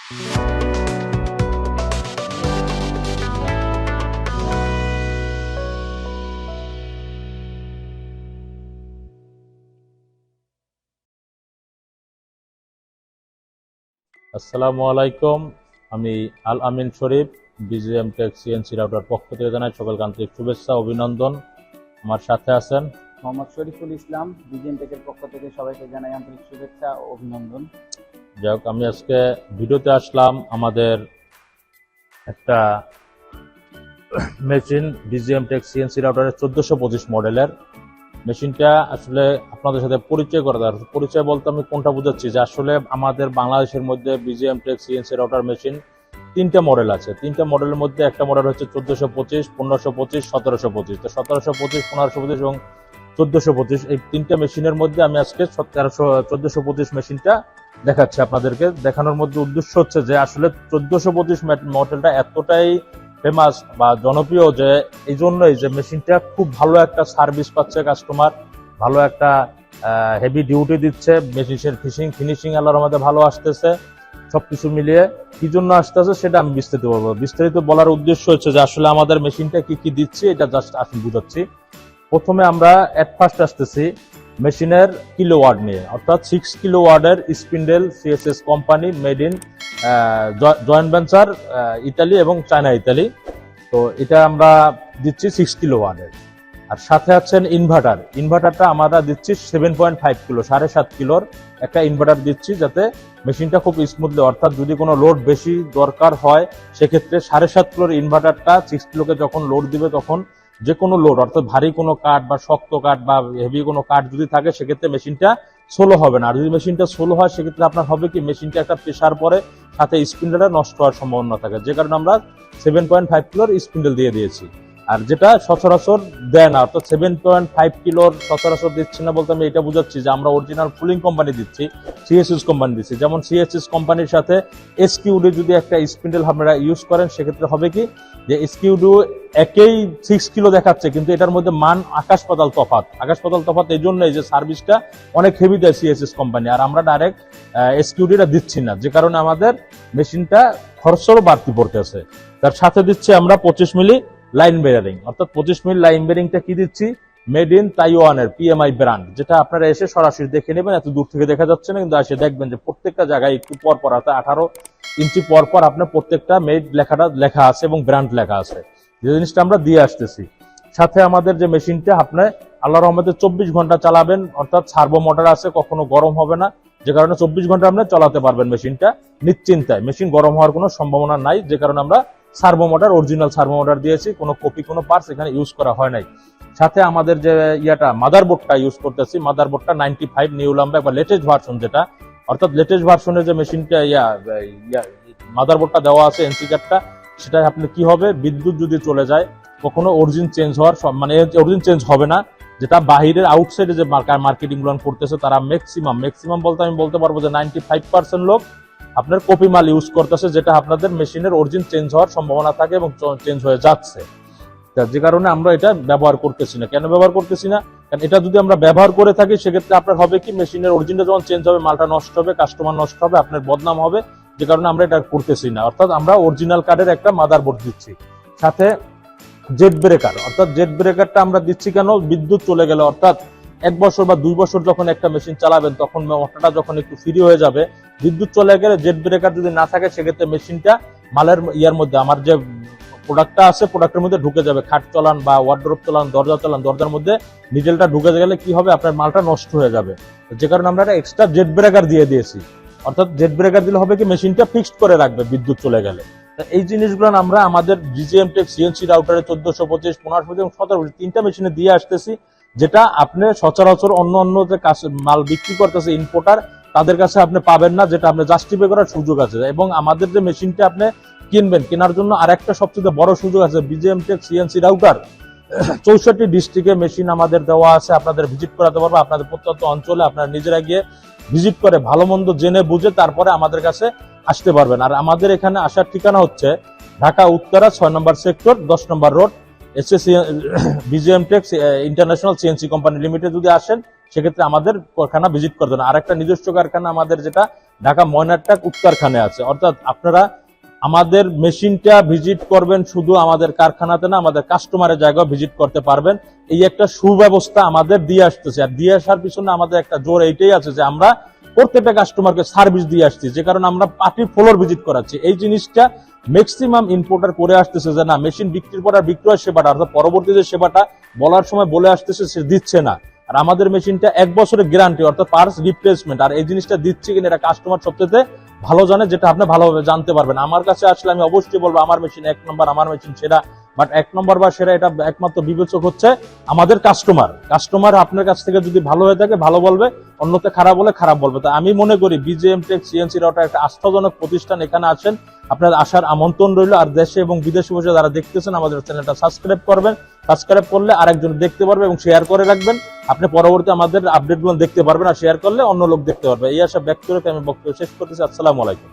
আসসালামু আলাইকুম। আমি আল আমিন শরীফ, বিজিএম টেক সিএনসি রাউটার পক্ষ থেকে জানাই সকলকে আন্তরিক শুভেচ্ছা অভিনন্দন। আমার সাথে আছেন মোহাম্মদ শরীফুল ইসলাম, বিজিএম টেকের পক্ষ থেকে সবাইকে জানাই আন্তরিক শুভেচ্ছা ও অভিনন্দন। যাই হোক, আমি আজকে ভিডিওতে আসলাম আমাদের একটা মেশিন বিজিএম টেক সিএনসি রাউটারের 1425 মডেলের মেশিনটা আসলে আপনাদের সাথে পরিচয় করা দরকার। পরিচয় বলতে আমি কোনটা বোঝাচ্ছি, যে আসলে আমাদের বাংলাদেশের মধ্যে BGM tech CNC router machine 3টা মডেল আছে। 3টা মডেলের মধ্যে একটা মডেল হচ্ছে 1425, 1525, 1725। তো 1725, 1525 এবং 1425 এই 3টা মেশিনের মধ্যে আমি আজকে 1425 মেশিনটা দেখাচ্ছি আপনাদেরকে। দেখানোর মধ্যে উদ্দেশ্য হচ্ছে যে আসলে 1425 মডেলটা এতটাই ফেমাস বা জনপ্রিয় যে এই জন্যই যে মেশিনটা খুব ভালো একটা সার্ভিস পাচ্ছে কাস্টমার, ভালো একটা হেভি ডিউটি দিচ্ছে, মেশিনের ফিনিশিং আল্লাহর রহমতে ভালো আসতেছে। সবকিছু মিলিয়ে কি জন্য আসতেছে সেটা আমি বিস্তারিত বলার উদ্দেশ্য হচ্ছে যে আসলে আমাদের মেশিনটা কি কি দিচ্ছি এটা জাস্ট আসলে বুঝাচ্ছি। প্রথমে আমরা এট ফার্স্ট আসতেছি মেশিনের কিলোওয়াট নিয়ে, অর্থাৎ 6 কিলোওয়াটের spindle CSS company, made in joint venture Italy এবং চায়না ইতালি। তো এটা আমরা দিচ্ছি 6 কিলোওয়াটের। আর সাথে আছেন ইনভার্টারটা আমরা দিচ্ছি 7.5 কিলো, 7.5 কিলোর একটা ইনভার্টার দিচ্ছি, যাতে মেশিনটা খুব স্মুথলি, অর্থাৎ যদি কোনো লোড বেশি দরকার হয় সেক্ষেত্রে 7.5 কিলোর ইনভার্টারটা 6 কিলোকে যখন লোড দিবে তখন যে কোনো লোড, অর্থাৎ ভারী কোনো কাঠ বা শক্ত কাঠ বা হেভি কোনো কাঠ যদি থাকে সেক্ষেত্রে মেশিনটা স্লো হবে না। আর যদি মেশিনটা স্লো হয় সেক্ষেত্রে আপনার হবে কি, মেশিনটা একটা প্রেসার পরে সাথে স্পিন্ডেলটা নষ্ট হওয়ার সম্ভাবনা থাকে, যে কারণে আমরা 7.5 কিলোর স্পিন্ডেল দিয়ে দিয়েছি। আর যেটা সচরাচর দেয় না, অর্থাৎ 7.5 কিলোর সচরাচর দিচ্ছি না বলতে আমি এটা বুঝাচ্ছি যে আমরা অরিজিনাল ফুলিং কোম্পানি দিচ্ছি, সিএসএস কোম্পানি দিচ্ছি। যেমন সিএসএস কোম্পানির সাথে এসকিউডি যদি একটা স্পিন্ডেল আপনারা ইউজ করেন সেক্ষেত্রে হবে কি, যে এসকিউডি একই 6 কিলো দেখাচ্ছে কিন্তু এটার মধ্যে মান আকাশ পাতাল তফাৎ। এই জন্যই যে সার্ভিসটা অনেক হেভি দেয় সিএসএস কোম্পানি, আর আমরা ডাইরেক্ট এসকিউডিটা দিচ্ছি না, যে কারণে আমাদের মেশিনটা খরচও বাড়তি পড়তেছে। তার সাথে দিচ্ছি আমরা 25 মিলি লাইন বেয়ারিং, অর্থাৎ 25 মিলি লাইন বেয়ারিংটা কি দিচ্ছি, মেড ইন তাইওয়ানের পিএমআই ব্র্যান্ড, যেটা আপনারা এসে সরাসরি দেখে নেবেন। এত দূর থেকে দেখা যাচ্ছে না, কিন্তু এসে দেখবেন যে প্রত্যেকটা জায়গায় একটু পর পর, অর্থাৎ 18 ইঞ্চি পর পর আপনার প্রত্যেকটা মেড লেখাটা লেখা আছে এবং ব্র্যান্ড লেখা আছে, যে জিনিসটা আমরা দিয়ে আসতেছি। সাথে আমাদের যে মেশিনটা আপনি আল্লাহর রহমতে 24 ঘন্টা চালাবেন, অর্থাৎ সার্ভো মোটর আছে, কখনো গরম হবে না, যে কারণে 24 ঘন্টা আপনি চালাতে পারবেন মেশিনটা নিশ্চিন্তায়। মেশিন গরম হওয়ার কোনো সম্ভাবনা নাই, যে কারণে আমরা servo motor, original servo motor দিয়েছি, কোনো কপি কোনো পার্টস এখানে ইউজ করা হয় নাই। সাথে আমাদের যে মাদারবোর্ডটা ইউজ করতেছি, মাদারবোর্ডটা 95 নিউ লাম্বা বা লেটেস্ট ভার্সন, যেটা অর্থাৎ লেটেস্ট ভার্সনের যে মেশিনটা মাদারবোর্ডটা দেওয়া আছে এনসি কার্ডটা, সেটা আপনি কি হবে, বিদ্যুৎ যদি চলে যায় কখনো অরিজিন চেঞ্জ হওয়ার অরিজিন চেঞ্জ হবে না। যেটা বাহিরের আউটসাইডে যে মার্কেটিং গুলো করতেছে তারা ম্যাক্সিমাম বলতে আমি বলতে পারবো যে 95% লোক আপনার কপি মাল ইউজ করতেছে, যেটা আপনাদের মেশিনের অরিজিন চেঞ্জ হওয়ার সম্ভাবনা থাকে এবং চেঞ্জ হয়ে যাচ্ছে। যে কারণে আমরা এটা ব্যবহার করতেছি না। কেন ব্যবহার করতেছি না? কারণ এটা যদি আমরা ব্যবহার করে থাকি সেক্ষেত্রে আপনার হবে কি, মেশিনের অরিজিনটা যখন চেঞ্জ হবে মালটা নষ্ট হবে, কাস্টমার নষ্ট হবে, আপনার বদনাম হবে, যে কারণে আমরা এটা করতেছি না। অর্থাৎ আমরা অরিজিনাল কার্ডের একটা মাদারবোর্ড দিচ্ছি। সাথে জেট ব্রেকার, অর্থাৎ জেট ব্রেকারটা আমরা দিচ্ছি কেন, বিদ্যুৎ চলে গেলে, অর্থাৎ 1 বছর বা 2 বছর যখন একটা মেশিন চালাবেন তখন মোটরটা যখন একটু ফ্রি হয়ে যাবে, বিদ্যুৎ চলে গেলে জেট ব্রেকার যদি না থাকে সেক্ষেত্রে মেশিনটা মালের ইয়ার মধ্যে, আমার যে প্রোডাক্টটা আছে প্রোডাক্টের মধ্যে ঢুকে যাবে, খাট চলান বা ওয়ার্ডরোব চলান, দরজা চলান, দরজার মধ্যে নিডেলটা ঢুকে গেলে কি হবে, আপনার মালটা নষ্ট হয়ে যাবে। যে কারণে আমরা একটা এক্সট্রা জেট ব্রেকার দিয়ে দিয়েছি। অর্থাৎ জেট ব্রেকার দিলে হবে কি, মেশিনটা ফিক্সড করে রাখবে বিদ্যুৎ চলে গেলে। এই জিনিসগুলো আমরা আমাদের বিজিএম টেক সিএনসি রাউটারে 1425, 1525 এবং 1725 3টা মেশিনে দিয়ে আসতেছি, যেটা আপনি সচরাচর অন্য যে মাল বিক্রি করতেছে ইম্পোর্টার তাদের কাছে আপনি পাবেন না, যেটা আপনি জাস্টিফাই করার সুযোগ আছে। এবং আমাদের যে মেশিনটা আপনি কিনবেন, কেনার জন্য আরেকটা সবচেয়ে বড় সুযোগ আছে, বিজিএম টেক সিএনসি রাউটার 64 ডিস্ট্রিক্টে মেশিন আমাদের দেওয়া আছে, আপনাদের ভিজিট করাতে পারবো। আপনাদের প্রত্যন্ত অঞ্চলে আপনারা নিজেরা গিয়ে ভিজিট করে ভালো মন্দ জেনে বুঝে তারপরে আমাদের কাছে আসতে পারবেন। আর আমাদের এখানে আসার ঠিকানা হচ্ছে ঢাকা উত্তরা 6 নম্বর সেক্টর 10 নম্বর road, BGM tech international CNC company limited. যদি আসেন সেক্ষেত্রে আমাদের কারখানা ভিজিট করবেন। আর একটা নিজস্ব কারখানা আমাদের যেটা ঢাকা ময়নারটাক উত্তরখানে আছে। অর্থাৎ আপনারা আমাদের মেশিনটা ভিজিট করবেন শুধু আমাদের কারখানাতে না, আমাদের কাস্টমারের জায়গায় ভিজিট করতে পারবেন। এই একটা সুব্যবস্থা আমাদের দিয়ে আসতেছে। আর দিয়ে আসার পিছনে আমাদের একটা জোর এইটাই আছে যে আমরা প্রত্যেকটা কাস্টমারকে সার্ভিস দিয়ে আসছি, যে কারণে আমরা পার্টি ফ্লোর ভিজিট করাচ্ছি। এই জিনিসটা ম্যাক্সিমাম ইম্পোর্টার করে আসতেছে যে না, মেশিন বিক্রির পর আর বিক্রয় সেবাটা অর্থাৎ পরবর্তী যে সেবাটা বলার সময় বলে আসতেছে সে দিচ্ছে না। আর আমাদের মেশিনটা 1 বছরের গ্যারান্টি অর্থাৎ পার্টস রিপ্লেসমেন্ট। আর এই জিনিসটা দিচ্ছে কিনা এটা কাস্টমার সবচেয়ে ভালো জানে, যেটা আপনি ভালোভাবে জানতে পারবেন। আমার কাছে আসলে আমি অবশ্যই বলবো আমার মেশিন 1 নম্বর, আমার মেশিন সেরা। বাট 1 নম্বর বা সেরা এটা একমাত্র বিবেচক হচ্ছে আমাদের কাস্টমার আপনার কাছ থেকে যদি ভালো হয়ে থাকে ভালো বলবে, অন্যতে খারাপ হলে খারাপ বলবে। তো আমি মনে করি বিজিএম টেক সিএনসি রাউটার একটা আস্থাজনক প্রতিষ্ঠান, এখানে আছেন, আপনার আসার আমন্ত্রণ রইল। আর দেশে এবং বিদেশে বসে যারা দেখতেছেন আমাদের চ্যানেলটা সাবস্ক্রাইব করবেন, সাবস্ক্রাইব করলে আরেকজন দেখতে পারবে এবং শেয়ার করে রাখবেন। আপনি পরবর্তী আমাদের আপডেটগুলো দেখতে পারবেন, আর শেয়ার করলে অন্য লোক দেখতে পারবে। এই আশা ব্যক্ত রেখে আমি বক্তব্য শেষ করতেছি। আসসালামু আলাইকুম।